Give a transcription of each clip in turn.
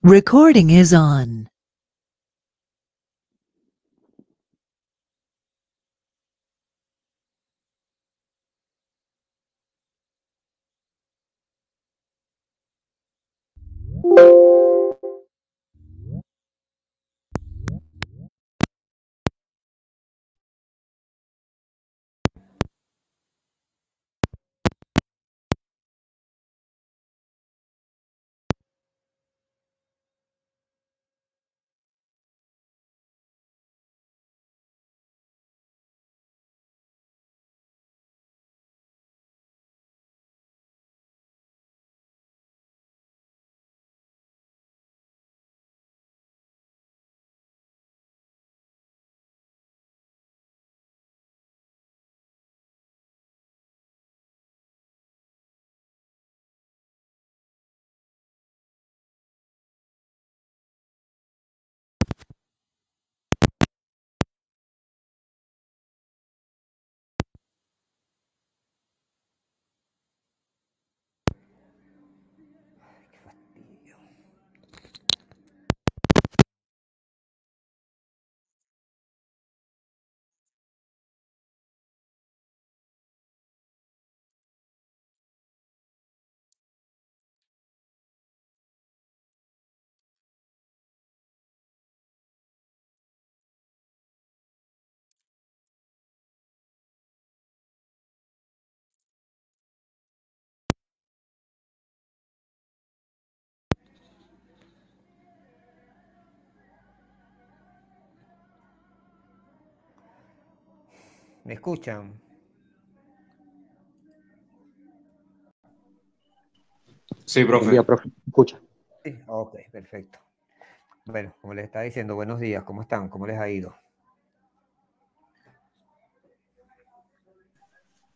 Recording is on. Qué fastidio. ¿Me escuchan? Sí, Buen profe. día, profe. Escucha. Sí, ok, perfecto. Bueno, como les estaba diciendo, buenos días, ¿cómo están? ¿Cómo les ha ido?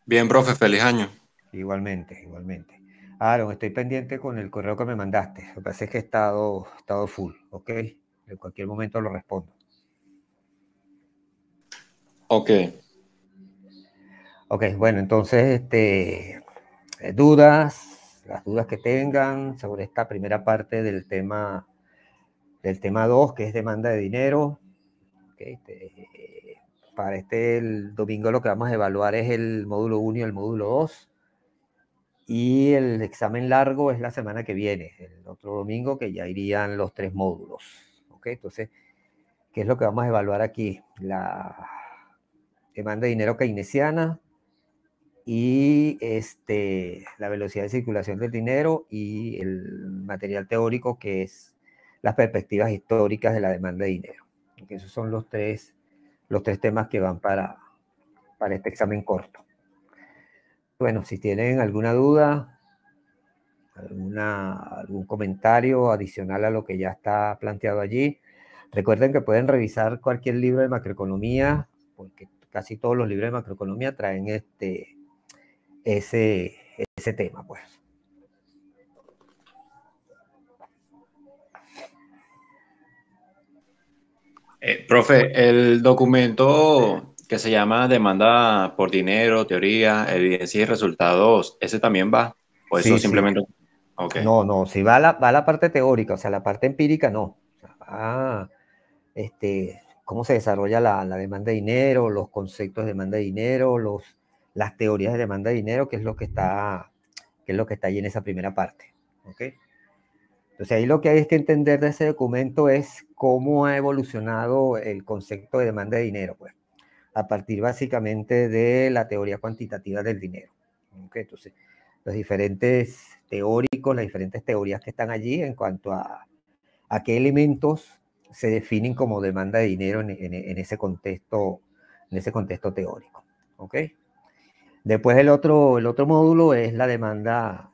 Bien, profe, feliz año. Igualmente, igualmente. Aaron, estoy pendiente con el correo que me mandaste. Lo que pasa es que he estado full, ¿ok? En cualquier momento lo respondo. Ok. Ok, bueno, entonces, dudas, las dudas que tengan sobre esta primera parte del tema 2, que es demanda de dinero. Okay, para el domingo lo que vamos a evaluar es el módulo 1 y el módulo 2. Y el examen largo es la semana que viene, el otro domingo, que ya irían los 3 módulos. ¿Okay? Entonces, ¿qué es lo que vamos a evaluar aquí? La demanda de dinero keynesiana y la velocidad de circulación del dinero y el material teórico, que es las perspectivas históricas de la demanda de dinero. Okay, esos son los tres temas que van para este examen corto. Bueno, si tienen alguna duda, algún comentario adicional a lo que ya está planteado allí, recuerden que pueden revisar cualquier libro de macroeconomía, porque casi todos los libros de macroeconomía traen ese tema, pues. Profe, el documento que se llama Demanda por Dinero, Teoría, Evidencia y Resultados, ¿ese también va? ¿O eso Sí, sí. simplemente? Ok. No, si va a la parte teórica, o sea, la parte empírica no. O sea, va, cómo se desarrolla la demanda de dinero, los conceptos de demanda de dinero, las teorías de demanda de dinero, que es lo que está ahí en esa primera parte. ¿Okay? Entonces ahí lo que hay que entender de ese documento es cómo ha evolucionado el concepto de demanda de dinero, pues, a partir básicamente de la teoría cuantitativa del dinero. ¿Okay? Entonces, los diferentes teóricos, las diferentes teorías que están allí en cuanto a qué elementos se definen como demanda de dinero en ese contexto teórico. ¿Okay? Después el otro módulo es la demanda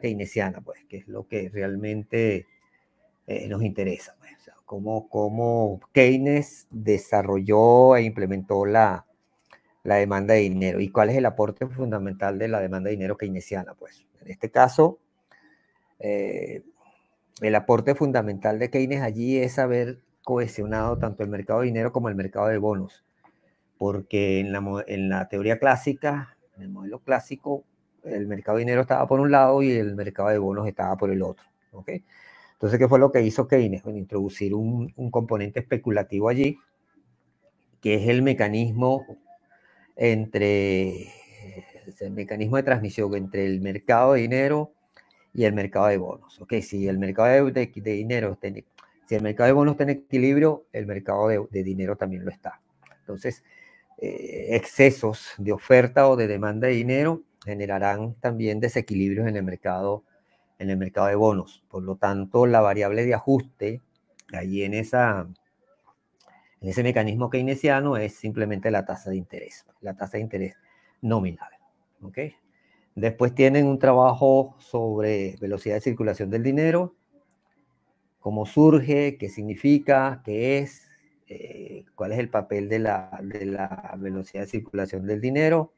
keynesiana, pues, que es lo que realmente nos interesa. Pues, o sea, cómo Keynes desarrolló e implementó la demanda de dinero y cuál es el aporte fundamental de la demanda de dinero keynesiana. Pues, en este caso, el aporte fundamental de Keynes allí es haber cohesionado tanto el mercado de dinero como el mercado de bonos, porque en la teoría clásica, en el modelo clásico, el mercado de dinero estaba por un lado y el mercado de bonos estaba por el otro. ¿Okay? Entonces, ¿qué fue lo que hizo Keynes? Bueno, introducir un componente especulativo allí, que es el mecanismo el mecanismo de transmisión entre el mercado de dinero y el mercado de bonos. Okay, si el mercado de dinero si el mercado de bonos está en equilibrio, el mercado de dinero también lo está. Entonces, excesos de oferta o de demanda de dinero generarán también desequilibrios en el mercado de bonos. Por lo tanto, la variable de ajuste allí en ese mecanismo keynesiano es simplemente la tasa de interés nominal. ¿Okay? Después tienen un trabajo sobre velocidad de circulación del dinero, cómo surge, qué significa, qué es, cuál es el papel de la velocidad de circulación del dinero.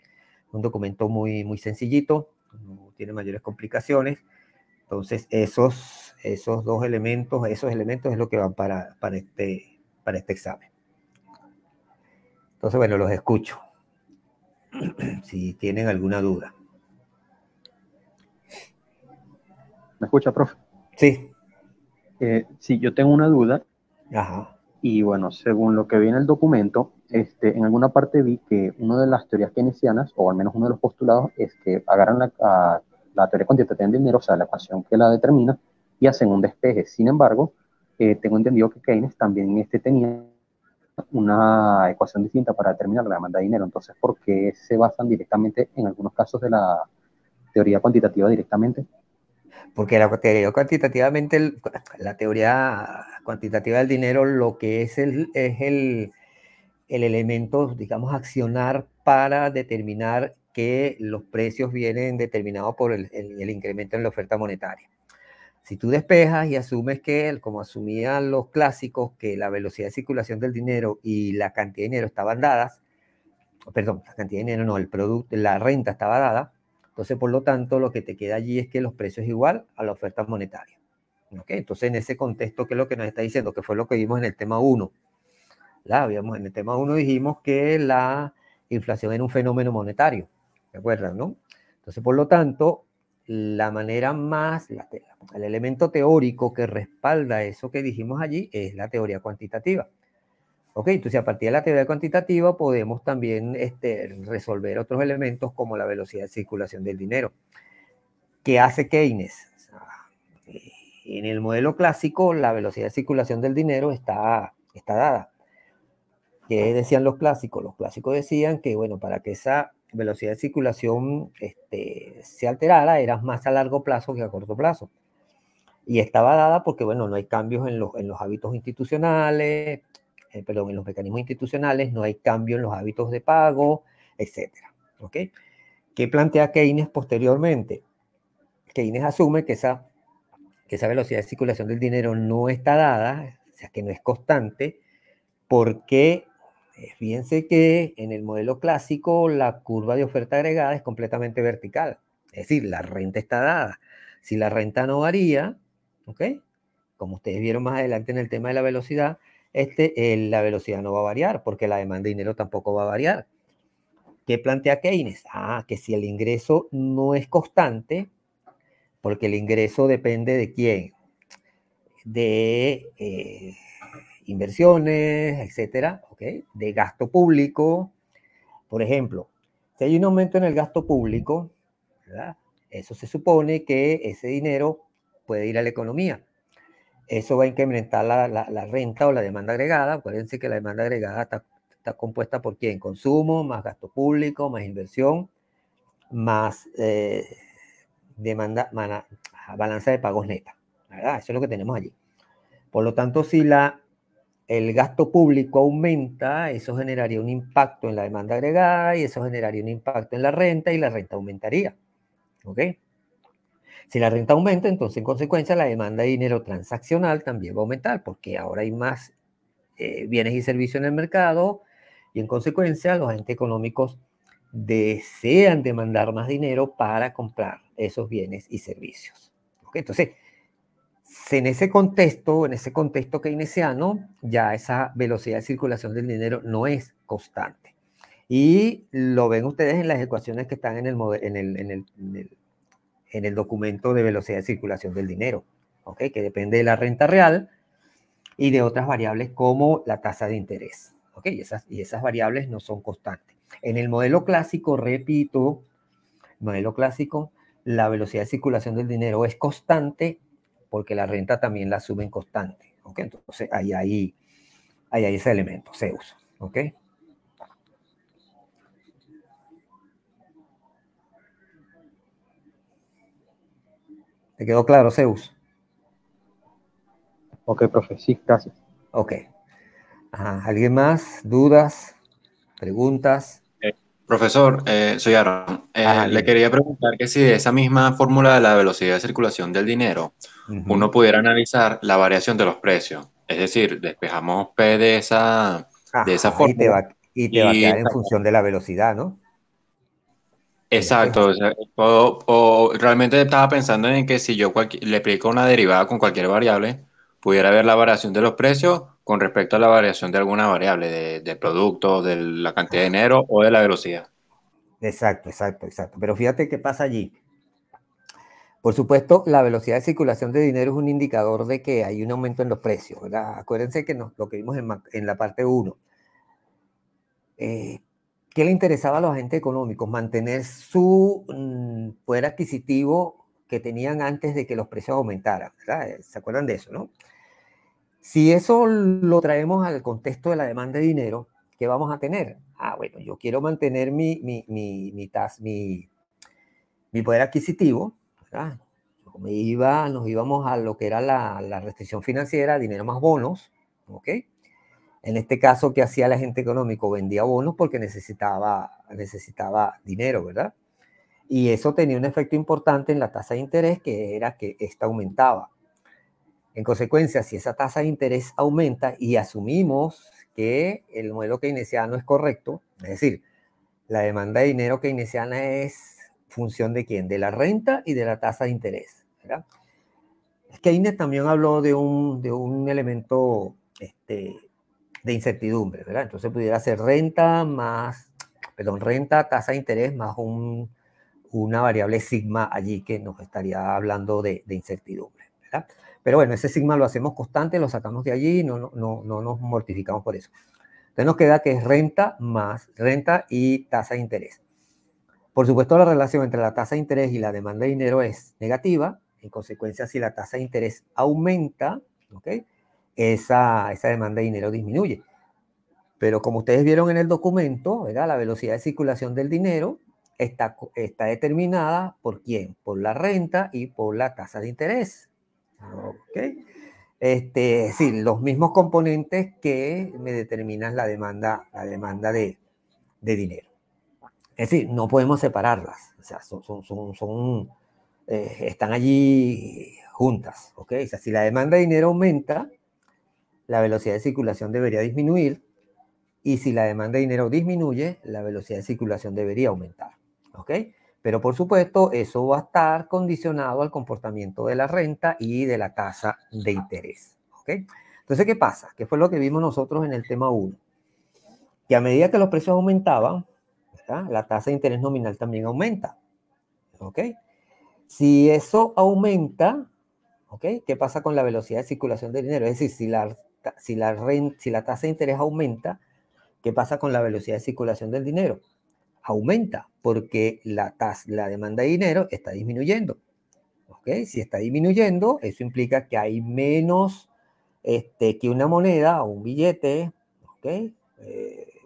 Un documento muy, muy sencillito, no tiene mayores complicaciones. Entonces, esos elementos es lo que van para este examen. Entonces, bueno, los escucho. Si tienen alguna duda. ¿Me escucha, profe? Sí. Sí, yo tengo una duda. Ajá. Y bueno, según lo que vi en el documento, en alguna parte vi que una de las teorías keynesianas, o al menos uno de los postulados, es que agarran la teoría cuantitativa del dinero, o sea, la ecuación que la determina, y hacen un despeje. Sin embargo, tengo entendido que Keynes también tenía una ecuación distinta para determinar la demanda de dinero. Entonces, ¿por qué se basan directamente en algunos casos de la teoría cuantitativa directamente? Porque la teoría cuantitativa del dinero, lo que es el elemento, digamos, accionar para determinar que los precios vienen determinados por el incremento en la oferta monetaria. Si tú despejas y asumes que, como asumían los clásicos, que la velocidad de circulación del dinero y la cantidad de dinero estaban dadas, perdón, la cantidad de dinero no, el producto, la renta estaba dada, entonces por lo tanto lo que te queda allí es que los precios es igual a la oferta monetaria. ¿Okay? Entonces en ese contexto, ¿qué es lo que nos está diciendo? Que fue lo que vimos en el tema 1. En el tema 1 dijimos que la inflación era un fenómeno monetario, ¿se acuerdan, no? Entonces por lo tanto, la manera más, el elemento teórico que respalda eso que dijimos allí es la teoría cuantitativa. Ok, entonces a partir de la teoría cuantitativa podemos también resolver otros elementos como la velocidad de circulación del dinero. ¿Qué hace Keynes? O sea, en el modelo clásico, la velocidad de circulación del dinero está dada. ¿Qué decían los clásicos? Los clásicos decían que, bueno, para que esa velocidad de circulación se alterara, era más a largo plazo que a corto plazo. Y estaba dada porque, bueno, no hay cambios en los hábitos institucionales, en los mecanismos institucionales, no hay cambio en los hábitos de pago, etc. ¿Ok? ¿Qué plantea Keynes posteriormente? Keynes asume que esa velocidad de circulación del dinero no está dada, o sea, que no es constante, porque fíjense que en el modelo clásico la curva de oferta agregada es completamente vertical, es decir, la renta está dada. Si la renta no varía, ¿ok? Como ustedes vieron más adelante en el tema de la velocidad, la velocidad no va a variar porque la demanda de dinero tampoco va a variar. ¿Qué plantea Keynes? Que si el ingreso no es constante, porque el ingreso depende de quién, de inversiones, etcétera, ¿okay? De gasto público. Por ejemplo, si hay un aumento en el gasto público, ¿verdad? Eso se supone que ese dinero puede ir a la economía. Eso va a incrementar la renta o la demanda agregada. Acuérdense que la demanda agregada está compuesta por ¿quién? Consumo, más gasto público, más inversión, más balanza de pagos neta, ¿verdad? Eso es lo que tenemos allí. Por lo tanto, si el gasto público aumenta, eso generaría un impacto en la demanda agregada y eso generaría un impacto en la renta y la renta aumentaría. ¿Ok? Si la renta aumenta, entonces en consecuencia la demanda de dinero transaccional también va a aumentar porque ahora hay más bienes y servicios en el mercado y en consecuencia los agentes económicos desean demandar más dinero para comprar esos bienes y servicios. ¿Ok? Entonces, en ese contexto keynesiano, ya esa velocidad de circulación del dinero no es constante. Y lo ven ustedes en las ecuaciones que están en el documento de velocidad de circulación del dinero. ¿ok? Que depende de la renta real y de otras variables como la tasa de interés, ¿ok? Y esas variables no son constantes. En el modelo clásico, repito, modelo clásico, la velocidad de circulación del dinero es constante porque la renta también la suben constante, ¿ok? Entonces, ahí hay ese elemento, Zeus, ¿ok? ¿Te quedó claro, Zeus? Ok, profe, sí, gracias. Ok. Ajá. ¿Alguien más? ¿Dudas? ¿Preguntas? Profesor, soy Aaron. Ajá, Le dime. quería preguntar que si de esa misma fórmula de la velocidad de circulación del dinero, Ujú. uno pudiera analizar la variación de los precios. Es decir, despejamos P de esa Ajá, fórmula y te va a y quedar en función de la velocidad, ¿no? Sí, exacto. O sea, o realmente estaba pensando en que si yo le aplico una derivada con cualquier variable, pudiera ver la variación de los precios con respecto a la variación de alguna variable, del producto, de la cantidad de dinero o de la velocidad. exacto, exacto, exacto. Pero fíjate qué pasa allí. Por supuesto, la velocidad de circulación de dinero es un indicador de que hay un aumento en los precios, ¿verdad? Acuérdense que lo que vimos en la parte 1. ¿Qué le interesaba a los agentes económicos? Mantener su poder adquisitivo que tenían antes de que los precios aumentaran, ¿verdad? ¿Se acuerdan de eso, no? Si eso lo traemos al contexto de la demanda de dinero, ¿qué vamos a tener? Bueno, yo quiero mantener mi poder adquisitivo, ¿verdad? Nos íbamos a lo que era la restricción financiera, dinero más bonos, ¿ok? En este caso, ¿qué hacía el agente económico? Vendía bonos porque necesitaba dinero, ¿verdad? Y eso tenía un efecto importante en la tasa de interés, que era que esta aumentaba. En consecuencia, si esa tasa de interés aumenta y asumimos que el modelo keynesiano es correcto, es decir, la demanda de dinero keynesiana es función de quién, de la renta y de la tasa de interés, ¿verdad? Keynes también habló de un elemento de incertidumbre, ¿verdad? Entonces pudiera ser renta, tasa de interés más una variable sigma allí que nos estaría hablando de incertidumbre, ¿verdad? Pero bueno, ese sigma lo hacemos constante, lo sacamos de allí, no nos mortificamos por eso. Entonces nos queda que es renta y tasa de interés. Por supuesto, la relación entre la tasa de interés y la demanda de dinero es negativa. En consecuencia, si la tasa de interés aumenta, ¿ok? Esa demanda de dinero disminuye. Pero como ustedes vieron en el documento, ¿verdad? La velocidad de circulación del dinero está determinada por quién, por la renta y por la tasa de interés. ¿Ok? Sí, los mismos componentes que me determinan la demanda de dinero. Es decir, no podemos separarlas. O sea, están allí juntas. ¿Ok? O sea, si la demanda de dinero aumenta, la velocidad de circulación debería disminuir. Y si la demanda de dinero disminuye, la velocidad de circulación debería aumentar. ¿Ok? Pero por supuesto, eso va a estar condicionado al comportamiento de la renta y de la tasa de interés. ¿Ok? Entonces, ¿qué pasa? ¿Qué fue lo que vimos nosotros en el tema 1? Que a medida que los precios aumentaban, ¿verdad? La tasa de interés nominal también aumenta. ¿Ok? Si eso aumenta, ¿ok? ¿Qué pasa con la velocidad de circulación del dinero? Es decir, si la tasa de interés aumenta, ¿qué pasa con la velocidad de circulación del dinero? Aumenta porque la demanda de dinero está disminuyendo. ¿Ok? Si está disminuyendo, eso implica que hay menos que una moneda o un billete, ¿ok?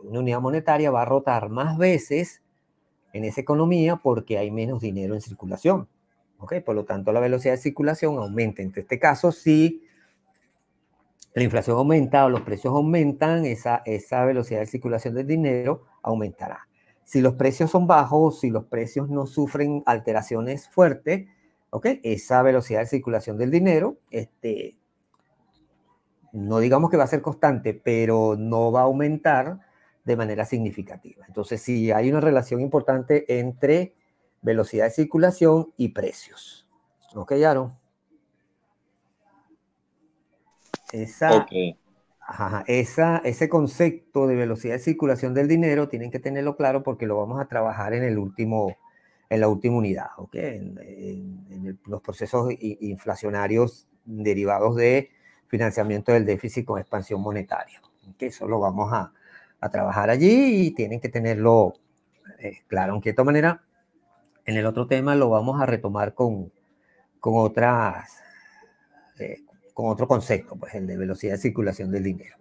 Una unidad monetaria va a rotar más veces en esa economía porque hay menos dinero en circulación. ¿Ok? Por lo tanto, la velocidad de circulación aumenta. En este caso, si la inflación aumenta o los precios aumentan, esa velocidad de circulación del dinero aumentará. Si los precios son bajos, si los precios no sufren alteraciones fuertes, ¿ok? Esa velocidad de circulación del dinero, no digamos que va a ser constante, pero no va a aumentar de manera significativa. Entonces, sí hay una relación importante entre velocidad de circulación y precios. ¿Ok, Aaron? Ok. Ese concepto de velocidad de circulación del dinero tienen que tenerlo claro porque lo vamos a trabajar en la última unidad, ¿ok? En los procesos inflacionarios derivados de financiamiento del déficit con expansión monetaria. Que eso lo vamos a trabajar allí y tienen que tenerlo claro. Aunque de todas maneras, en el otro tema lo vamos a retomar con otras, con otro concepto, pues el de velocidad de circulación del dinero.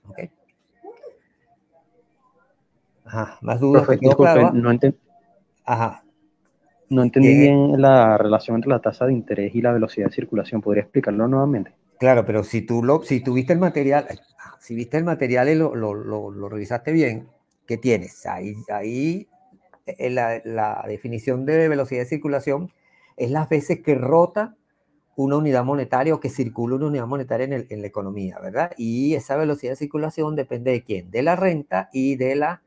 ¿Ok? Ajá, ¿más dudas? Profe, ¿Te quedó disculpe, claro? no Ajá. entendí bien la relación entre la tasa de interés y la velocidad de circulación. ¿Podría explicarlo nuevamente? Claro, pero si tú viste el material, si viste el material y lo revisaste bien, ¿qué tienes? Ahí la definición de velocidad de circulación es las veces que rota una unidad monetaria o que circula una unidad monetaria en la economía, ¿verdad? Y esa velocidad de circulación depende de quién, de la renta y de la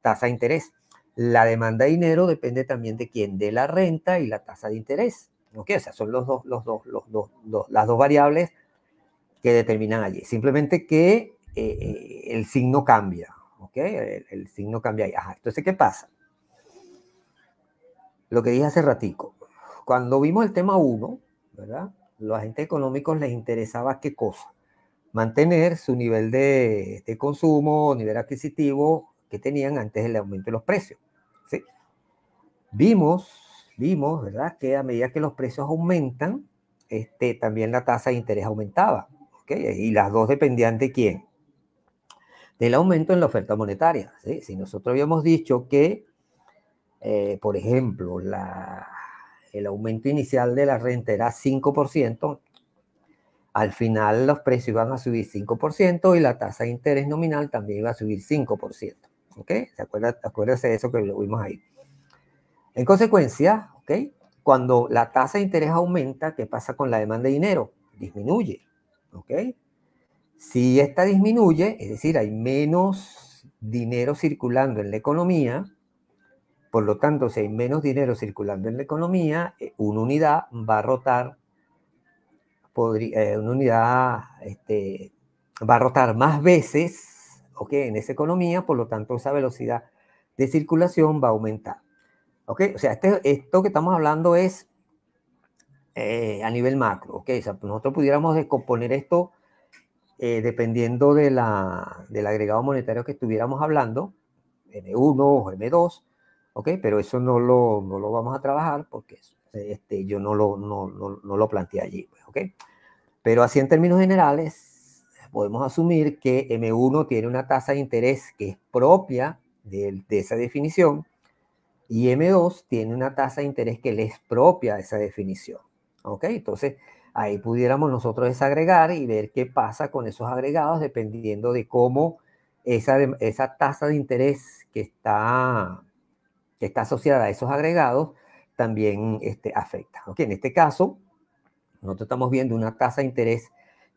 tasa de interés. La demanda de dinero depende también de quién, de la renta y la tasa de interés. ¿Ok? O sea, son las dos variables que determinan allí. Simplemente que el signo cambia. ¿Ok? El signo cambia ahí. Ajá. Entonces, ¿qué pasa? Lo que dije hace ratico. Cuando vimos el tema 1, ¿verdad? Los agentes económicos les interesaba qué cosa. Mantener su nivel de consumo, nivel adquisitivo que tenían antes del aumento de los precios. ¿Sí? Vimos, ¿verdad? Que a medida que los precios aumentan, también la tasa de interés aumentaba. ¿Okay? Y las dos dependían de quién. Del aumento en la oferta monetaria. ¿Sí? Si nosotros habíamos dicho que, por ejemplo, el aumento inicial de la renta era 5%, al final los precios iban a subir 5% y la tasa de interés nominal también iba a subir 5%. ¿Ok? Acuérdense de eso que lo vimos ahí. En consecuencia, ¿ok? Cuando la tasa de interés aumenta, ¿qué pasa con la demanda de dinero? Disminuye. ¿Ok? Si esta disminuye, es decir, hay menos dinero circulando en la economía, por lo tanto, si hay menos dinero circulando en la economía, una unidad va a rotar, una unidad va a rotar más veces, ¿ok? En esa economía, por lo tanto, esa velocidad de circulación va a aumentar. ¿Ok? O sea, esto que estamos hablando es a nivel macro, ¿ok? O sea, nosotros pudiéramos descomponer esto dependiendo del agregado monetario que estuviéramos hablando, M1 o M2, ¿ok? Pero eso no lo vamos a trabajar porque yo no lo planteé allí, pues, ¿ok? Pero así en términos generales, podemos asumir que M1 tiene una tasa de interés que es propia de esa definición y M2 tiene una tasa de interés que le es propia de esa definición, ¿ok? Entonces, ahí pudiéramos nosotros desagregar y ver qué pasa con esos agregados dependiendo de cómo esa tasa de interés que está asociada a esos agregados también afecta. ¿Ok? En este caso, nosotros estamos viendo una tasa de interés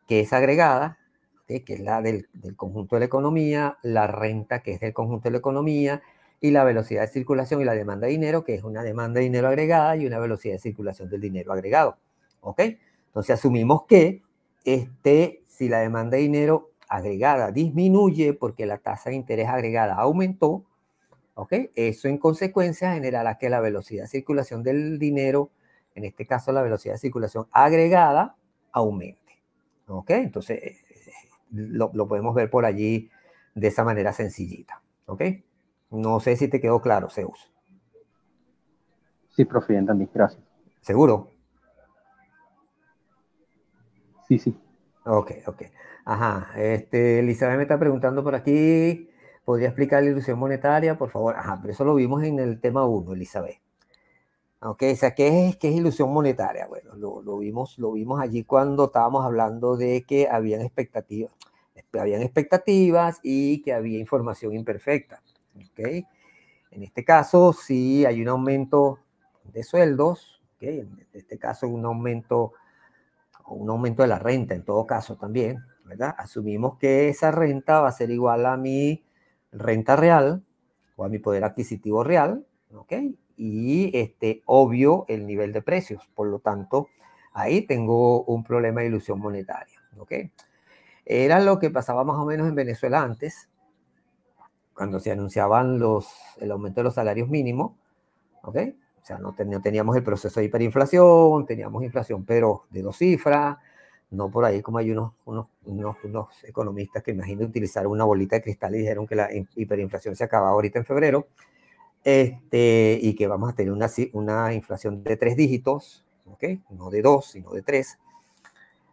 que es agregada, ¿okay? Que es la del conjunto de la economía, la renta que es del conjunto de la economía y la velocidad de circulación y la demanda de dinero que es una demanda de dinero agregada y una velocidad de circulación del dinero agregado. ¿Ok? Entonces asumimos que si la demanda de dinero agregada disminuye porque la tasa de interés agregada aumentó, ¿ok? Eso en consecuencia generará que la velocidad de circulación del dinero, en este caso la velocidad de circulación agregada, aumente. ¿Ok? Entonces lo podemos ver por allí de esa manera sencillita. ¿Ok? No sé si te quedó claro, Zeus. Sí, profe, entendí. Gracias. ¿Seguro? Sí, sí. Ok. Ajá. Elizabeth me está preguntando por aquí. ¿Podría explicar la ilusión monetaria, por favor? Ajá, pero eso lo vimos en el tema 1, Elizabeth. Ok, o sea, ¿qué es ilusión monetaria? Bueno, lo vimos allí cuando estábamos hablando de que habían expectativas y que había información imperfecta. Ok, en este caso sí hay un aumento de sueldos, ok, en este caso un aumento de la renta en todo caso también, ¿verdad? Asumimos que esa renta va a ser igual a mi renta real o a mi poder adquisitivo real, ¿ok? Y obvio el nivel de precios, por lo tanto, ahí tengo un problema de ilusión monetaria, ¿ok? Era lo que pasaba más o menos en Venezuela antes, cuando se anunciaban el aumento de los salarios mínimos, ¿ok? O sea, no teníamos el proceso de hiperinflación, teníamos inflación, pero de 2 cifras, no por ahí como hay unos economistas que imagino utilizaron una bolita de cristal y dijeron que la hiperinflación se acababa ahorita en febrero, y que vamos a tener una inflación de 3 dígitos, ¿ok? No de 2, sino de 3.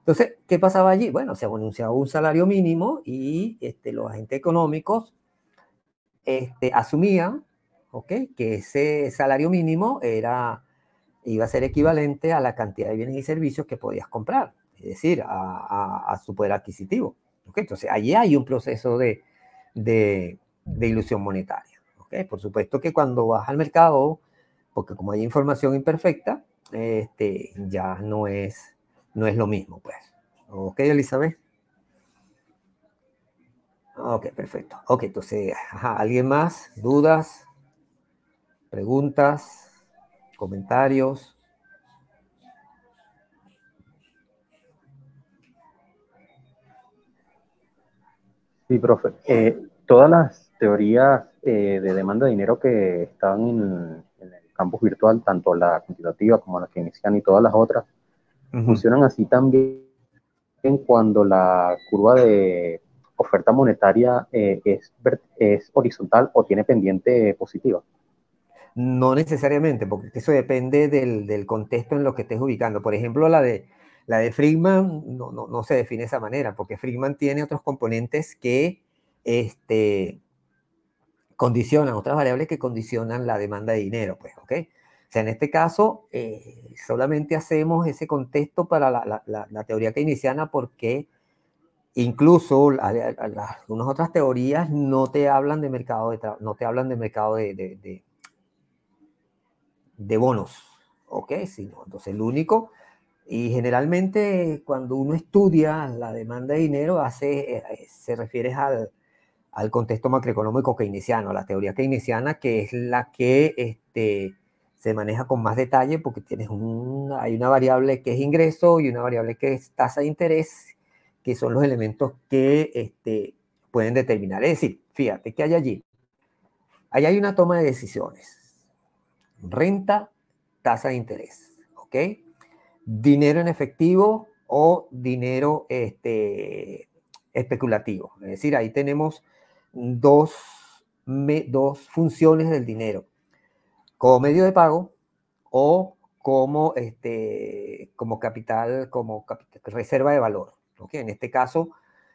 Entonces, ¿qué pasaba allí? Bueno, se anunciaba un salario mínimo y los agentes económicos asumían, ¿ok?, que ese salario mínimo iba a ser equivalente a la cantidad de bienes y servicios que podías comprar, es decir, a su poder adquisitivo. ¿Okay? Entonces, allí hay un proceso de ilusión monetaria. ¿Okay? Por supuesto que cuando vas al mercado, porque como hay información imperfecta, ya no es lo mismo, pues. ¿Ok, Elizabeth? Ok, perfecto. Ok, entonces, ¿alguien más? ¿Dudas? ¿Preguntas? ¿Comentarios? Sí, profe. Todas las teorías de demanda de dinero que están en el campus virtual, tanto la cuantitativa como la keynesiana y todas las otras, funcionan así también cuando la curva de oferta monetaria es horizontal o tiene pendiente positiva. No necesariamente, porque eso depende del contexto en lo que estés ubicando. Por ejemplo, la de Friedman no se define de esa manera, porque Friedman tiene otros componentes que condicionan, otras variables que condicionan la demanda de dinero, pues, ¿ok? O sea, en este caso, solamente hacemos ese contexto para la teoría keynesiana porque incluso algunas otras teorías no te hablan de mercado de bonos, ¿ok? Sino, entonces, el único, y generalmente cuando uno estudia la demanda de dinero, se refiere al contexto macroeconómico keynesiano, la teoría keynesiana, que es la que se maneja con más detalle porque hay una variable que es ingreso y una variable que es tasa de interés, que son los elementos que pueden determinar. Es decir, fíjate que hay allí. Ahí hay una toma de decisiones. Renta, tasa de interés, ¿ok? Dinero en efectivo o dinero especulativo. Es decir, ahí tenemos dos funciones del dinero, como medio de pago o como capital, reserva de valor. ¿Okay? En este caso,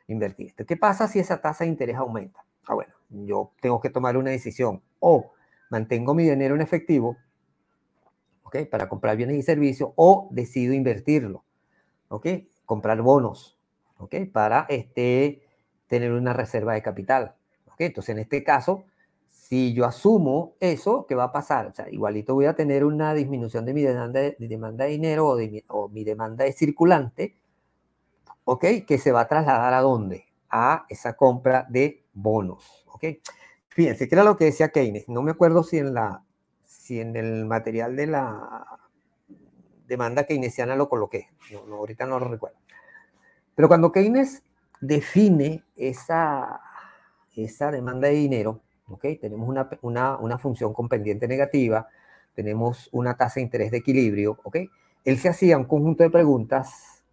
invertir. ¿Qué pasa si esa tasa de interés aumenta? Bueno, yo tengo que tomar una decisión. O mantengo mi dinero en efectivo, ¿okay?, para comprar bienes y servicios, o decido invertirlo, ¿okay?, comprar bonos, ¿okay?, para tener una reserva de capital. ¿Okay? Entonces, en este caso, si yo asumo eso, ¿qué va a pasar? O sea, igualito voy a tener una disminución de mi demanda de dinero o mi demanda de circulante, ¿ok?, que se va a trasladar ¿a dónde? A esa compra de bonos, ¿ok? Fíjense, que era lo que decía Keynes. No me acuerdo si en el material de la demanda keynesiana lo coloqué. Ahorita no lo recuerdo. Pero cuando Keynes define esa demanda de dinero, ¿okay?, tenemos una función con pendiente negativa, tenemos una tasa de interés de equilibrio, ¿ok? Él se hacía un conjunto de preguntas,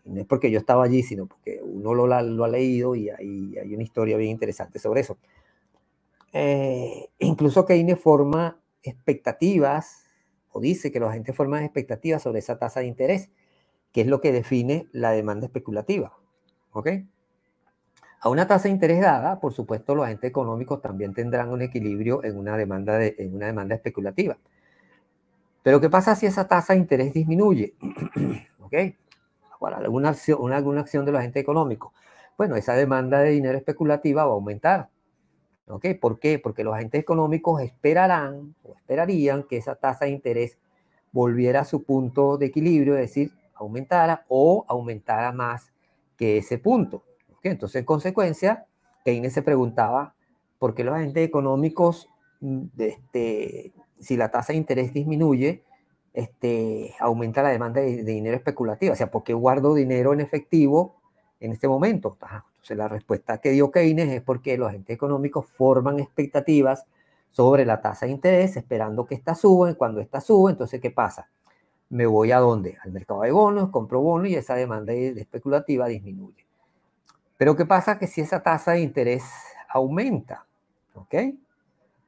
no es porque yo estaba allí, sino porque uno lo ha leído y hay una historia bien interesante sobre eso. Incluso Keynes forma expectativas, o dice que los agentes forman expectativas sobre esa tasa de interés, que es lo que define la demanda especulativa. ¿Ok? A una tasa de interés dada, por supuesto, los agentes económicos también tendrán un equilibrio en una demanda especulativa. Pero ¿qué pasa si esa tasa de interés disminuye? ¿Ok? Para alguna acción de los agentes económicos. Bueno, esa demanda de dinero especulativa va a aumentar. ¿Ok? ¿Por qué? Porque los agentes económicos esperarían que esa tasa de interés volviera a su punto de equilibrio, es decir, aumentara o aumentara más que ese punto. ¿Okay? Entonces, en consecuencia, Keynes se preguntaba por qué los agentes económicos, si la tasa de interés disminuye, aumenta la demanda de dinero especulativo. O sea, ¿por qué guardo dinero en efectivo en este momento? Entonces, la respuesta que dio Keynes es porque los agentes económicos forman expectativas sobre la tasa de interés, esperando que esta suba, y cuando esta sube, entonces, ¿qué pasa? Me voy a ¿dónde? Al mercado de bonos, compro bonos y esa demanda especulativa disminuye. Pero ¿qué pasa? Que si esa tasa de interés aumenta, ¿ok?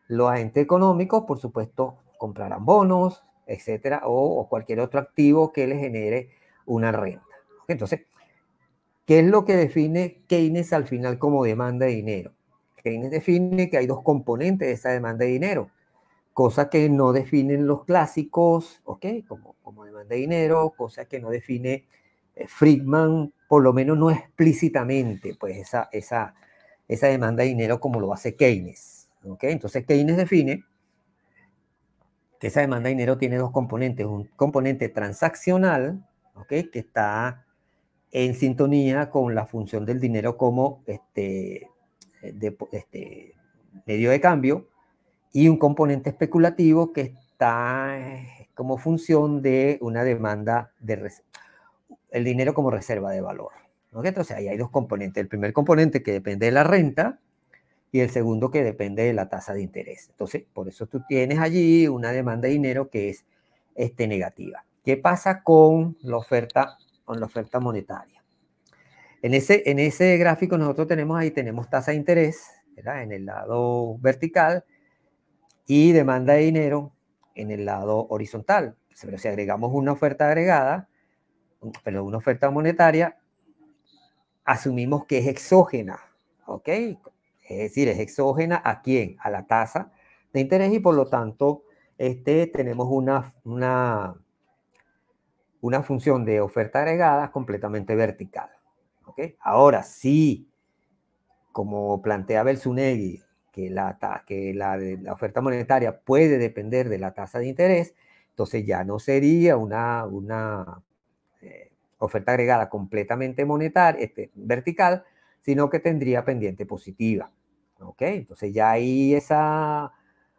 Los agentes económicos, por supuesto, comprarán bonos, etcétera, o cualquier otro activo que les genere una renta. Entonces, ¿qué es lo que define Keynes al final como demanda de dinero? Keynes define que hay dos componentes de esa demanda de dinero, cosa que no definen los clásicos, ¿ok? Como demanda de dinero, cosa que no define Friedman, por lo menos no explícitamente, pues esa demanda de dinero como lo hace Keynes, ¿ok? Entonces Keynes define que esa demanda de dinero tiene dos componentes, un componente transaccional, ¿ok? Que está en sintonía con la función del dinero como medio de cambio, y un componente especulativo que está como función de una demanda el dinero como reserva de valor. ¿Okay? Entonces ahí hay dos componentes. El primer componente que depende de la renta y el segundo que depende de la tasa de interés. Entonces, por eso tú tienes allí una demanda de dinero que es negativa. ¿Qué pasa con la oferta monetaria? En ese gráfico nosotros tenemos tasa de interés, ¿verdad? En el lado vertical, y demanda de dinero en el lado horizontal. Pero si agregamos una oferta agregada, pero una oferta monetaria, asumimos que es exógena, ¿ok? Es decir, es exógena ¿a quién? A la tasa de interés, y por lo tanto tenemos una función de oferta agregada completamente vertical, ¿ok? Ahora, sí, como plantea Belsunegui, que la oferta monetaria puede depender de la tasa de interés, entonces ya no sería una oferta agregada completamente monetaria, vertical, sino que tendría pendiente positiva. ¿Ok? Entonces ya ahí esa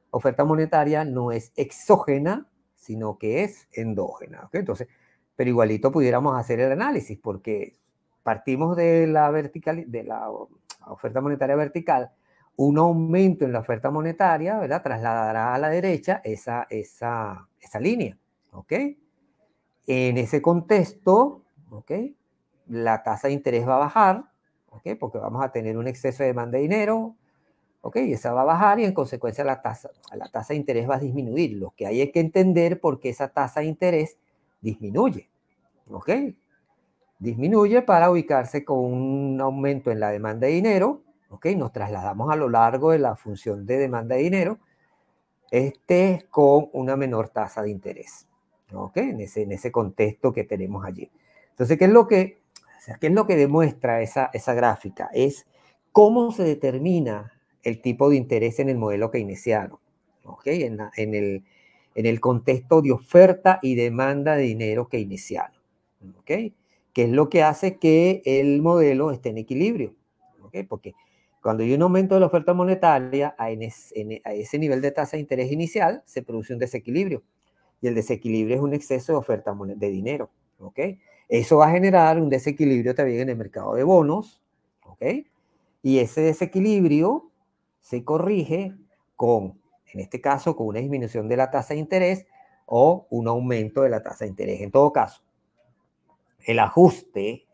oferta monetaria no es exógena, sino que es endógena. ¿Ok? Entonces, pero igualito pudiéramos hacer el análisis, porque partimos de la oferta monetaria vertical, un aumento en la oferta monetaria, ¿verdad? Trasladará a la derecha esa línea. ¿Ok? En ese contexto, ¿ok? La tasa de interés va a bajar, ¿ok? Porque vamos a tener un exceso de demanda de dinero, ¿ok? Y esa va a bajar y en consecuencia la tasa de interés va a disminuir. Lo que hay es que entender por qué esa tasa de interés disminuye, ¿ok? Disminuye para ubicarse con un aumento en la demanda de dinero, ¿ok? Nos trasladamos a lo largo de la función de demanda de dinero, con una menor tasa de interés, ¿ok? En ese contexto que tenemos allí. Entonces, ¿qué es lo que demuestra esa gráfica? Es cómo se determina el tipo de interés en el modelo keynesiano, ¿ok? En el contexto de oferta y demanda de dinero keynesiano, ¿ok? Que es lo que hace que el modelo esté en equilibrio, ¿ok? Porque cuando hay un aumento de la oferta monetaria a ese nivel de tasa de interés inicial, se produce un desequilibrio. Y el desequilibrio es un exceso de oferta de dinero. ¿Ok? Eso va a generar un desequilibrio también en el mercado de bonos. ¿Ok? Y ese desequilibrio se corrige en este caso, con una disminución de la tasa de interés o un aumento de la tasa de interés. En todo caso, el ajuste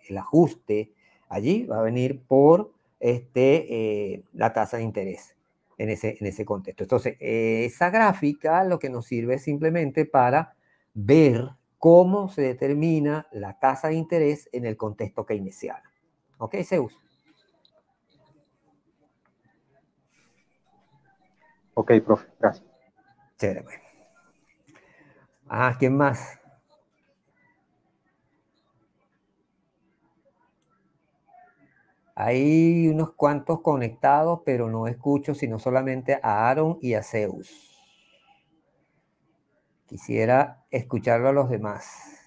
allí va a venir por la tasa de interés en ese contexto. Entonces, esa gráfica lo que nos sirve es simplemente para ver cómo se determina la tasa de interés en el contexto keynesiano. ¿Ok, Zeus? Ok, profe, gracias. Chévere, bueno. ¿Quién más? Hay unos cuantos conectados, pero no escucho sino solamente a Aaron y a Zeus. Quisiera escucharlo a los demás.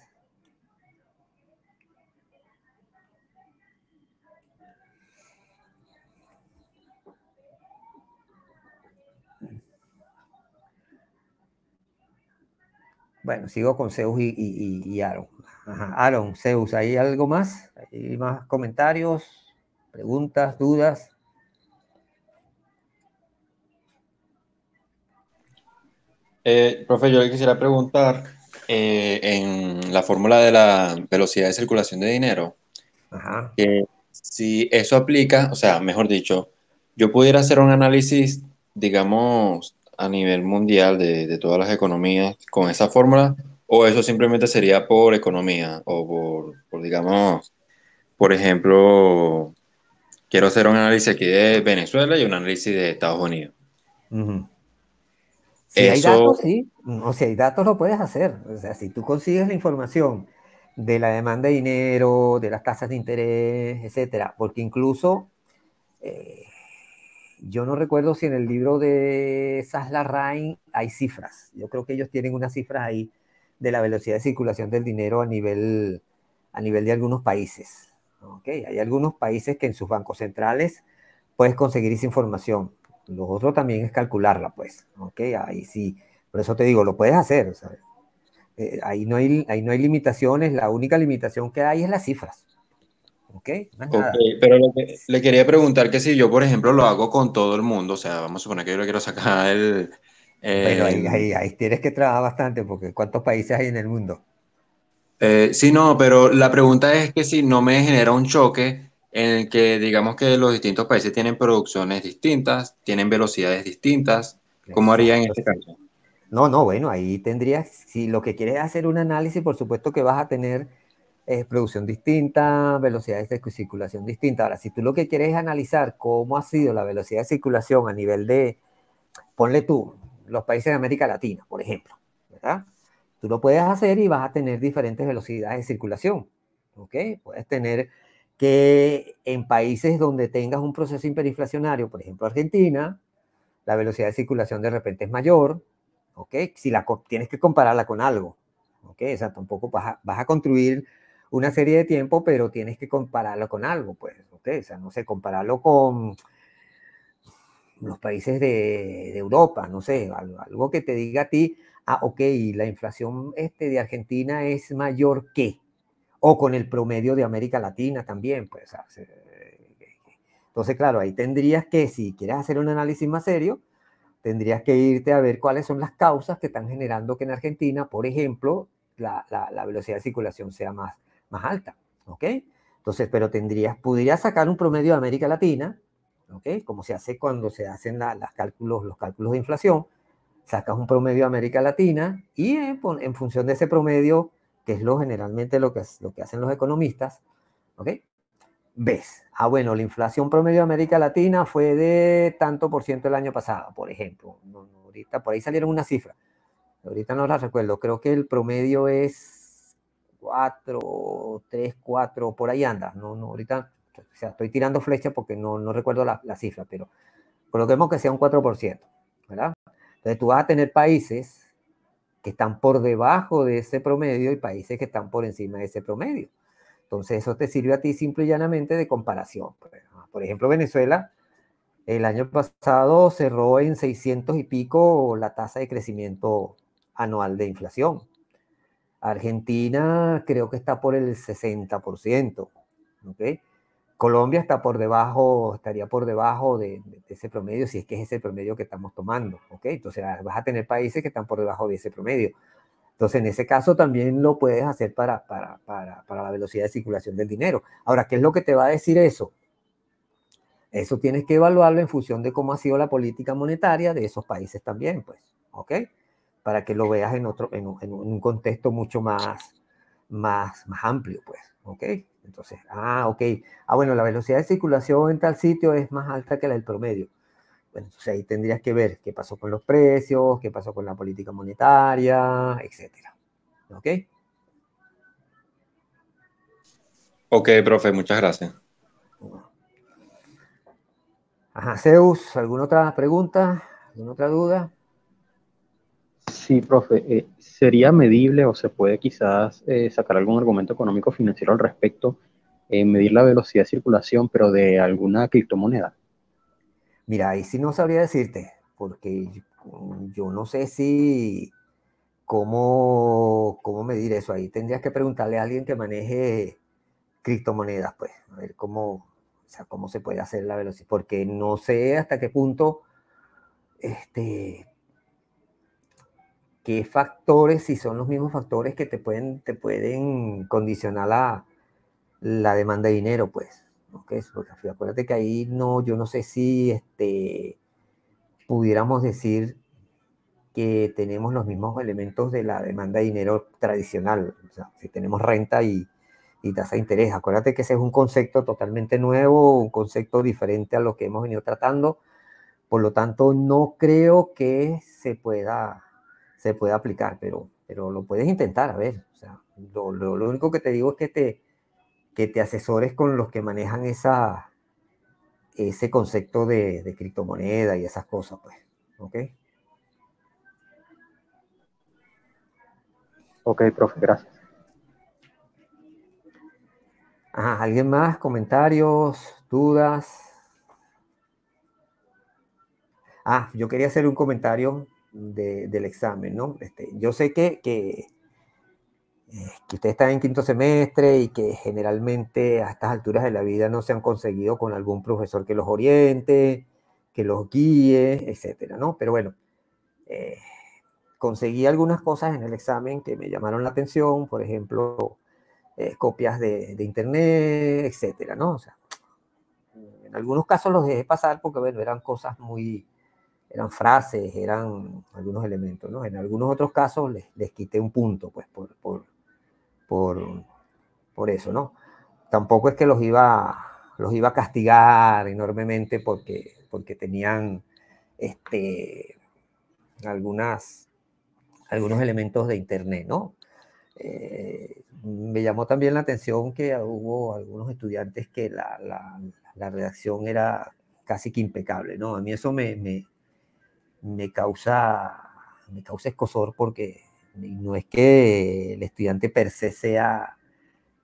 Bueno, sigo con Zeus y Aaron. Aaron, Zeus, ¿hay algo más? ¿Hay más comentarios, preguntas, dudas? Profe, yo le quisiera preguntar en la fórmula de la velocidad de circulación de dinero, Ajá. que si eso aplica, o sea, mejor dicho, yo pudiera hacer un análisis, digamos, a nivel mundial de todas las economías con esa fórmula, o eso simplemente sería por economía, o digamos, por ejemplo, quiero hacer un análisis aquí de Venezuela y un análisis de Estados Unidos. Ujú. Si hay Eso, datos, sí. O si hay datos, lo puedes hacer. O sea, si tú consigues la información de la demanda de dinero, de las tasas de interés, etcétera, porque incluso eh, yo no recuerdo si en el libro de Sasla Rine hay cifras. Yo creo que ellos tienen unas cifras ahí de la velocidad de circulación del dinero a nivel de algunos países. ¿Okay? Hay algunos países que en sus bancos centrales puedes conseguir esa información. Lo otro también es calcularla, pues. ¿Okay? Ahí sí. Por eso te digo, lo puedes hacer. ¿Sabes? Ahí no hay limitaciones. La única limitación que hay es las cifras. ¿Ok? Más ok, nada. pero le quería preguntar que si yo, por ejemplo, lo hago con todo el mundo, o sea, vamos a suponer que yo le quiero sacar Bueno, el- ahí tienes que trabajar bastante porque ¿cuántos países hay en el mundo? sí, no, pero la pregunta es que si no me genera un choque en el que digamos que los distintos países tienen producciones distintas, tienen velocidades distintas, ¿cómo haría en Exacto. este caso? No, no, bueno, ahí tendrías, si lo que quieres es hacer un análisis, por supuesto que vas a tener producción distinta, velocidades de circulación distintas. Ahora, si tú lo que quieres es analizar cómo ha sido la velocidad de circulación a nivel de, ponle tú, los países de América Latina, por ejemplo, ¿verdad? Tú lo puedes hacer y vas a tener diferentes velocidades de circulación, ¿ok? Puedes tener que en países donde tengas un proceso hiperinflacionario, por ejemplo Argentina, la velocidad de circulación de repente es mayor, ¿ok? Si tienes que compararla con algo, ¿ok? O sea, tampoco vas a construir una serie de tiempo, pero tienes que compararlo con algo, pues, ¿ok? O sea, no sé, compararlo con los países de Europa, no sé, algo que te diga a ti, ah, ok, la inflación de Argentina es mayor que, o con el promedio de América Latina también, pues, o sea, entonces, claro, ahí tendrías que, si quieres hacer un análisis más serio, tendrías que irte a ver cuáles son las causas que están generando que en Argentina, por ejemplo, la velocidad de circulación sea más alta, ¿ok? Entonces, pero podrías sacar un promedio de América Latina, ¿ok? Como se hace cuando se hacen los cálculos de inflación, sacas un promedio de América Latina y en función de ese promedio, que es generalmente lo que hacen los economistas, ¿ok? Ves, bueno, la inflación promedio de América Latina fue de tanto por ciento el año pasado, por ejemplo. Ahorita por ahí salieron unas cifras, ahorita no las recuerdo, creo que el promedio es 4, 3, 4, por ahí anda. No, ahorita, o sea, estoy tirando flecha porque no recuerdo la cifra, pero coloquemos que sea un 4%, ¿verdad? Entonces tú vas a tener países que están por debajo de ese promedio y países que están por encima de ese promedio. Entonces eso te sirve a ti simple y llanamente de comparación. Por ejemplo, Venezuela el año pasado cerró en 600 y pico la tasa de crecimiento anual de inflación. Argentina creo que está por el 60%. ¿Okay? Colombia está por debajo, estaría por debajo de ese promedio, si es que es ese promedio que estamos tomando. ¿Okay? Entonces vas a tener países que están por debajo de ese promedio. Entonces, en ese caso también lo puedes hacer para la velocidad de circulación del dinero. Ahora, ¿qué es lo que te va a decir eso? Eso tienes que evaluarlo en función de cómo ha sido la política monetaria de esos países también, pues, ¿ok? Para que lo veas en un contexto mucho más amplio, pues, ¿ok? Entonces, ok. Bueno, la velocidad de circulación en tal sitio es más alta que la del promedio. Bueno, entonces ahí tendrías que ver qué pasó con los precios, qué pasó con la política monetaria, etcétera. ¿Ok? Ok, profe, muchas gracias. Ajá, Zeus, ¿alguna otra pregunta? ¿Alguna otra duda? Sí, profe, ¿sería medible o se puede quizás sacar algún argumento económico financiero al respecto, medir la velocidad de circulación, pero de alguna criptomoneda? Mira, ahí sí no sabría decirte, porque yo no sé si cómo medir eso. Ahí tendrías que preguntarle a alguien que maneje criptomonedas, pues, a ver o sea, cómo se puede hacer la velocidad, porque no sé hasta qué punto este, qué factores, si son los mismos factores que te pueden condicionar la demanda de dinero, pues. ¿Okay? Porque acuérdate que ahí yo no sé si pudiéramos decir que tenemos los mismos elementos de la demanda de dinero tradicional. O sea, si tenemos renta y tasa de interés. Acuérdate que ese es un concepto totalmente nuevo, un concepto diferente a lo que hemos venido tratando. Por lo tanto, no creo que se pueda aplicar, pero lo puedes intentar, a ver. O sea, lo único que te digo es que te asesores con los que manejan ese concepto de criptomoneda y esas cosas, pues. ¿Ok? Ok, profe, gracias. Ajá, ¿alguien más? ¿Comentarios? ¿Dudas? Yo quería hacer un comentario del examen, ¿no? Yo sé que ustedes están en quinto semestre y que generalmente a estas alturas de la vida no se han conseguido con algún profesor que los oriente, que los guíe, etcétera, ¿no? Pero bueno, conseguí algunas cosas en el examen que me llamaron la atención, por ejemplo, copias de internet, etcétera, ¿no? O sea, en algunos casos los dejé pasar porque, bueno, eran cosas eran frases, eran algunos elementos, ¿no? En algunos otros casos les quité un punto, pues, por eso, ¿no? Tampoco es que los iba a castigar enormemente porque tenían algunos elementos de internet, ¿no? Me llamó también la atención que hubo algunos estudiantes que la redacción era casi que impecable, ¿no? A mí eso me causa escozor porque no es que el estudiante per se sea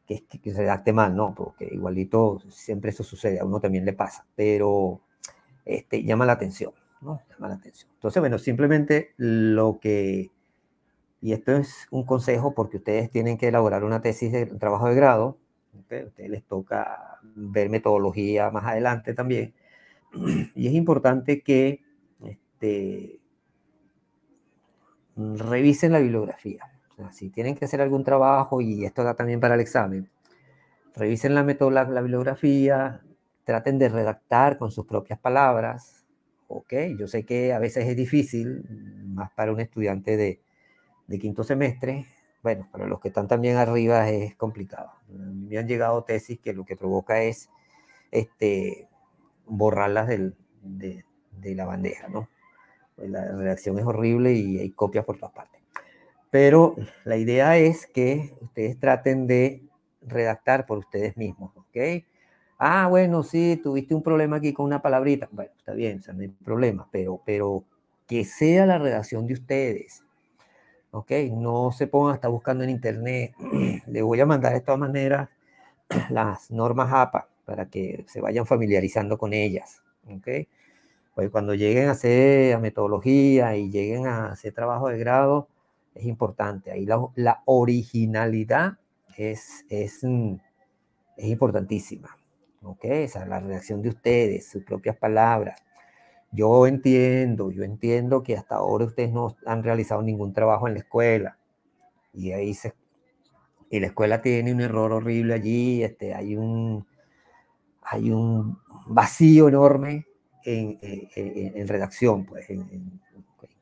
que redacte mal, ¿no? Porque igualito siempre eso sucede, a uno también le pasa, pero llama la atención, ¿no? Llama la atención. Entonces, bueno, simplemente y esto es un consejo porque ustedes tienen que elaborar una tesis de trabajo de grado, ¿okay? A ustedes les toca ver metodología más adelante también, y es importante que revisen la bibliografía. O sea, si tienen que hacer algún trabajo, y esto da también para el examen, revisen la bibliografía, traten de redactar con sus propias palabras, ¿ok? Yo sé que a veces es difícil, más para un estudiante de quinto semestre. Bueno, para los que están también arriba es complicado. A mí me han llegado tesis que lo que provoca es borrarlas de la bandeja, ¿no? La redacción es horrible y hay copias por todas partes. Pero la idea es que ustedes traten de redactar por ustedes mismos, ¿ok? Bueno, sí, tuviste un problema aquí con una palabrita. Bueno, está bien, o sea, no hay problema, pero que sea la redacción de ustedes, ¿ok? No se pongan a estar buscando en internet. Les voy a mandar de todas maneras las normas APA para que se vayan familiarizando con ellas, ¿ok? Pues cuando lleguen a hacer metodología y lleguen a hacer trabajo de grado, es importante. Ahí la originalidad es importantísima. ¿Ok? O sea, la redacción de ustedes, sus propias palabras. Yo entiendo que hasta ahora ustedes no han realizado ningún trabajo en la escuela. Y la escuela tiene un error horrible allí, hay un vacío enorme en redacción, pues, en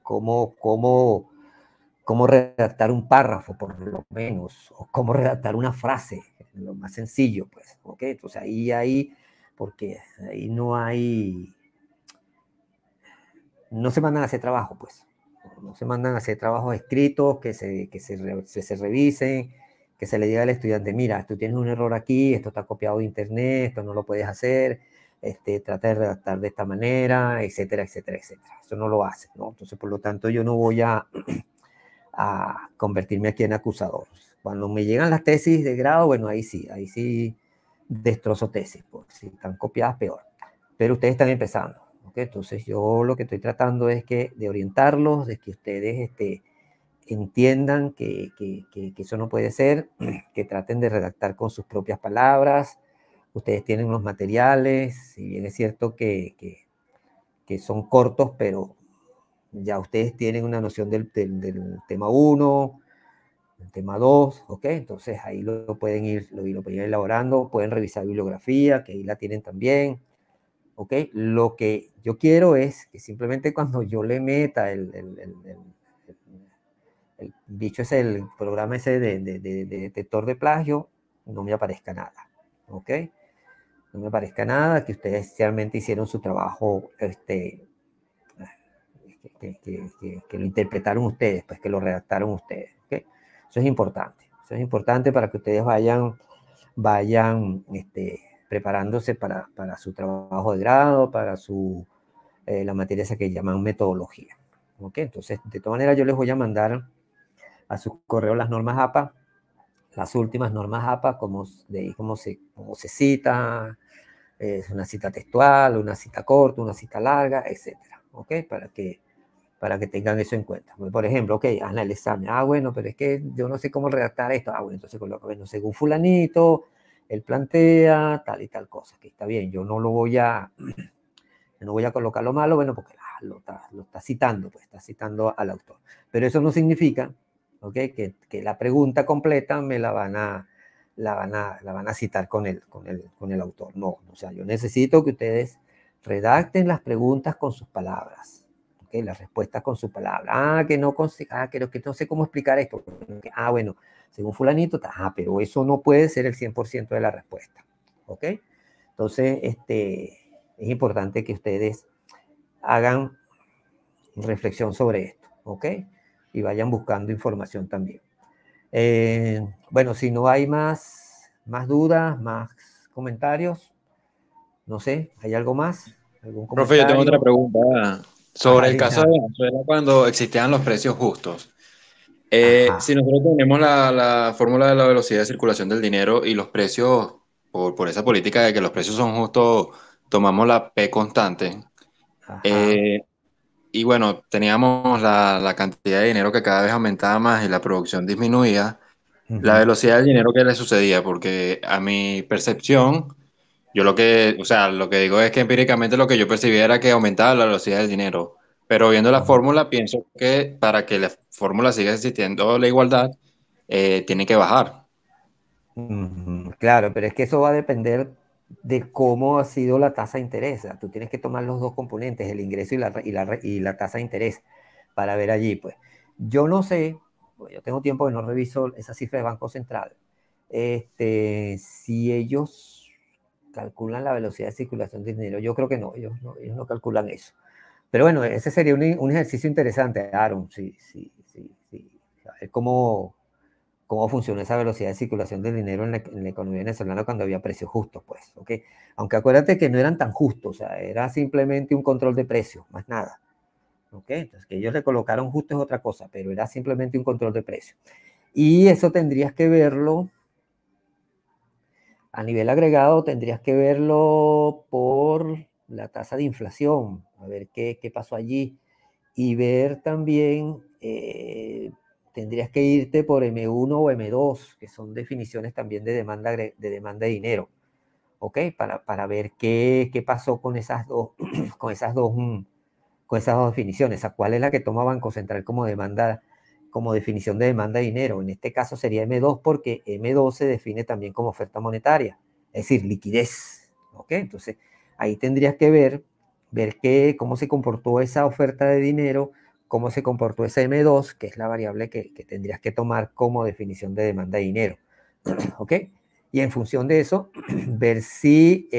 cómo redactar un párrafo, por lo menos, o cómo redactar una frase, lo más sencillo, pues, ¿ok? Entonces porque ahí no se mandan a hacer trabajo, pues, no se mandan a hacer trabajos escritos que se revisen, que se le diga al estudiante, mira, tú tienes un error aquí, esto está copiado de internet, esto no lo puedes hacer, trata de redactar de esta manera, etcétera, etcétera, etcétera. Eso no lo hace, ¿no? Entonces, por lo tanto, yo no voy a convertirme aquí en acusador. Cuando me llegan las tesis de grado, bueno, ahí sí destrozo tesis, porque si están copiadas, peor. Pero ustedes están empezando, ¿ok? Entonces yo lo que estoy tratando es de orientarlos, de que ustedes entiendan que eso no puede ser, que traten de redactar con sus propias palabras. Ustedes tienen unos materiales, si bien es cierto que son cortos, pero ya ustedes tienen una noción del tema 1, el tema 2, ¿ok? Entonces ahí lo pueden ir elaborando, pueden revisar bibliografía, que ahí la tienen también, ¿ok? Lo que yo quiero es que simplemente cuando yo le meta el bicho ese, el programa ese de detector de plagio, no me aparezca nada, ¿ok? No me aparezca nada, que ustedes realmente hicieron su trabajo, que lo interpretaron ustedes, pues que lo redactaron ustedes, ¿ok? Eso es importante para que ustedes vayan preparándose para su trabajo de grado, para la materia esa que llaman metodología, ¿ok? Entonces, de todas maneras, yo les voy a mandar a su correo las normas APA, las últimas normas APA, cómo se cita, es una cita textual, una cita corta, una cita larga, etcétera, ¿ok? Para que tengan eso en cuenta. Por ejemplo, ok, hazle el examen. Bueno, pero es que yo no sé cómo redactar esto. Bueno, entonces coloca, bueno, según fulanito, él plantea tal y tal cosa, que está bien, yo no voy a colocar lo malo, bueno, porque lo está citando, pues está citando al autor. Pero eso no significa, ok, que la pregunta completa me la van a citar con el autor. No, o sea, yo necesito que ustedes redacten las preguntas con sus palabras. Okay, las respuestas con sus palabras. Que no sé cómo explicar esto. Bueno, según fulanito, pero eso no puede ser el 100% de la respuesta. ¿Ok? Entonces, es importante que ustedes hagan reflexión sobre esto. ¿Ok? Y vayan buscando información también. Bueno, si no hay más dudas, más comentarios, no sé, ¿hay algo más? ¿Algún comentario? Profe, yo tengo otra pregunta sobre el caso de Venezuela cuando existían los precios justos. Si nosotros tenemos la fórmula de la velocidad de circulación del dinero y los precios, por esa política de que los precios son justos, tomamos la P constante. Y bueno, teníamos la cantidad de dinero que cada vez aumentaba más y la producción disminuía. La velocidad del dinero, ¿qué le sucedía? Porque a mi percepción, yo lo que digo es que empíricamente lo que yo percibía era que aumentaba la velocidad del dinero. Pero viendo la fórmula, pienso que para que la fórmula siga existiendo la igualdad, tiene que bajar. Claro, pero es que eso va a depender de cómo ha sido la tasa de interés. O sea, tú tienes que tomar los dos componentes, el ingreso y la tasa de interés, para ver allí, pues. Yo no sé, pues yo tengo tiempo que no reviso esas cifras de Banco Central, si ellos calculan la velocidad de circulación de dinero. Yo creo que no, ellos no calculan eso. Pero bueno, ese sería un ejercicio interesante, Aaron, sí. Saber cómo funciona esa velocidad de circulación del dinero en la economía venezolana cuando había precios justos, pues, ¿ok? Aunque acuérdate que no eran tan justos, o sea, era simplemente un control de precios, más nada, ¿ok? Entonces, que ellos le colocaron justo es otra cosa, pero era simplemente un control de precios. Y eso tendrías que verlo, a nivel agregado, tendrías que verlo por la tasa de inflación, a ver qué pasó allí, y ver también... tendrías que irte por M1 o M2, que son definiciones también de demanda de dinero, ¿ok? Para ver qué pasó con esas dos, con esas dos definiciones. ¿Cuál es la que toma Banco Central como definición de demanda de dinero? En este caso sería M2 porque M2 se define también como oferta monetaria, es decir, liquidez, ¿ok? Entonces, ahí tendrías que ver cómo se comportó esa oferta de dinero, cómo se comportó ese M2, que es la variable que tendrías que tomar como definición de demanda de dinero. ¿Ok? Y en función de eso, ver si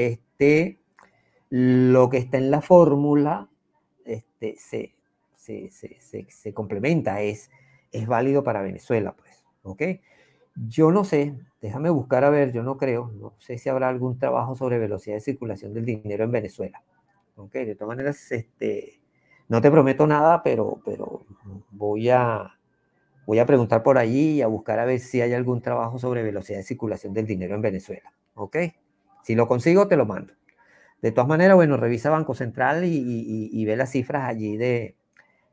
lo que está en la fórmula se complementa, es válido para Venezuela, pues. ¿Ok? Yo no sé, déjame buscar a ver, yo no sé si habrá algún trabajo sobre velocidad de circulación del dinero en Venezuela. ¿Ok? De todas maneras, no te prometo nada, pero voy a preguntar por allí y a buscar a ver si hay algún trabajo sobre velocidad de circulación del dinero en Venezuela. ¿Ok? Si lo consigo, te lo mando. De todas maneras, bueno, revisa Banco Central y ve las cifras allí de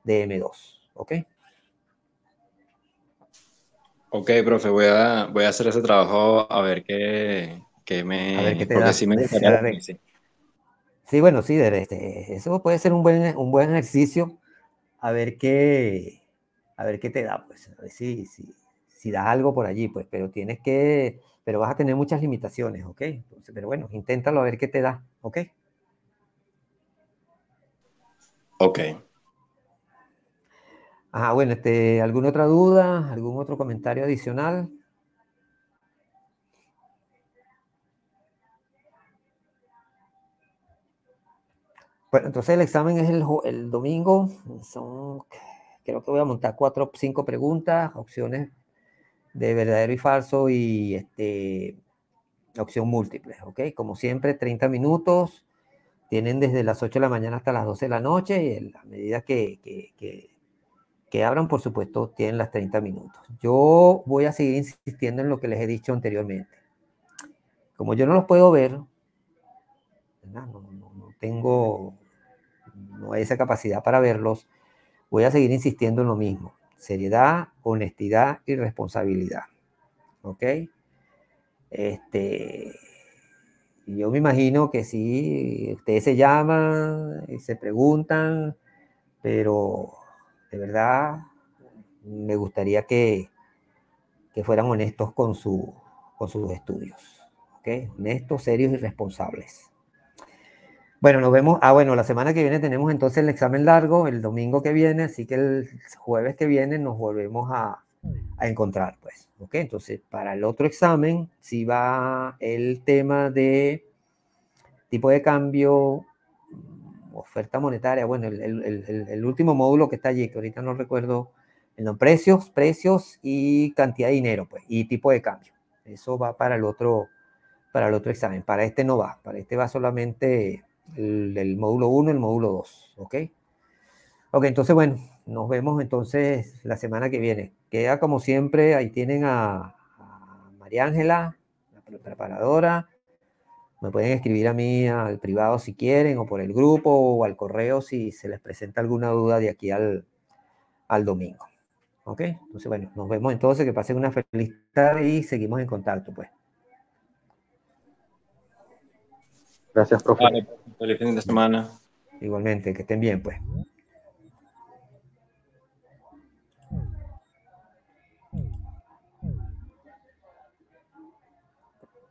M2. ¿Ok? Ok, profe, voy a hacer ese trabajo a ver A ver qué te porque da. sí me gustaría. Sí, bueno, sí, eso puede ser un buen ejercicio a ver qué te da, pues, a ver si da algo por allí, pues, pero vas a tener muchas limitaciones, ¿ok? Entonces, pero bueno, inténtalo a ver qué te da, ¿ok? Ok. Ajá, bueno, ¿alguna otra duda? ¿Algún otro comentario adicional? Bueno, entonces el examen es el domingo. Creo que voy a montar 4 o 5 preguntas, opciones de verdadero y falso y opción múltiple, ¿ok? Como siempre, 30 minutos. Tienen desde las 8 de la mañana hasta las 12 de la noche y a medida que abran, por supuesto, tienen las 30 minutos. Yo voy a seguir insistiendo en lo que les he dicho anteriormente. Como yo no los puedo ver, ¿verdad? No tengo esa capacidad para verlos, voy a seguir insistiendo en lo mismo. Seriedad, honestidad y responsabilidad. ¿Ok? Yo me imagino que sí, ustedes se llaman y se preguntan, pero de verdad me gustaría que fueran honestos con sus estudios. ¿Ok? Honestos, serios y responsables. Bueno, nos vemos. Bueno, la semana que viene tenemos entonces el examen largo, el domingo que viene, así que el jueves que viene nos volvemos a encontrar, pues. ¿Ok? Entonces, para el otro examen, sí va el tema de tipo de cambio, oferta monetaria. Bueno, el último módulo que está allí, que ahorita no recuerdo, precios y cantidad de dinero, pues, y tipo de cambio. Eso va para el otro examen. Para este no va. Para este va solamente el módulo 1 y el módulo 2. ¿Ok? Ok, entonces, bueno, nos vemos entonces la semana que viene. Queda como siempre, ahí tienen a María Ángela, la preparadora. Me pueden escribir a mí al privado si quieren, o por el grupo, o al correo si se les presenta alguna duda de aquí al domingo. ¿Ok? Entonces, bueno, nos vemos entonces, que pasen una feliz tarde y seguimos en contacto, pues. Gracias, profe. Vale, feliz fin de semana. Igualmente, que estén bien, pues.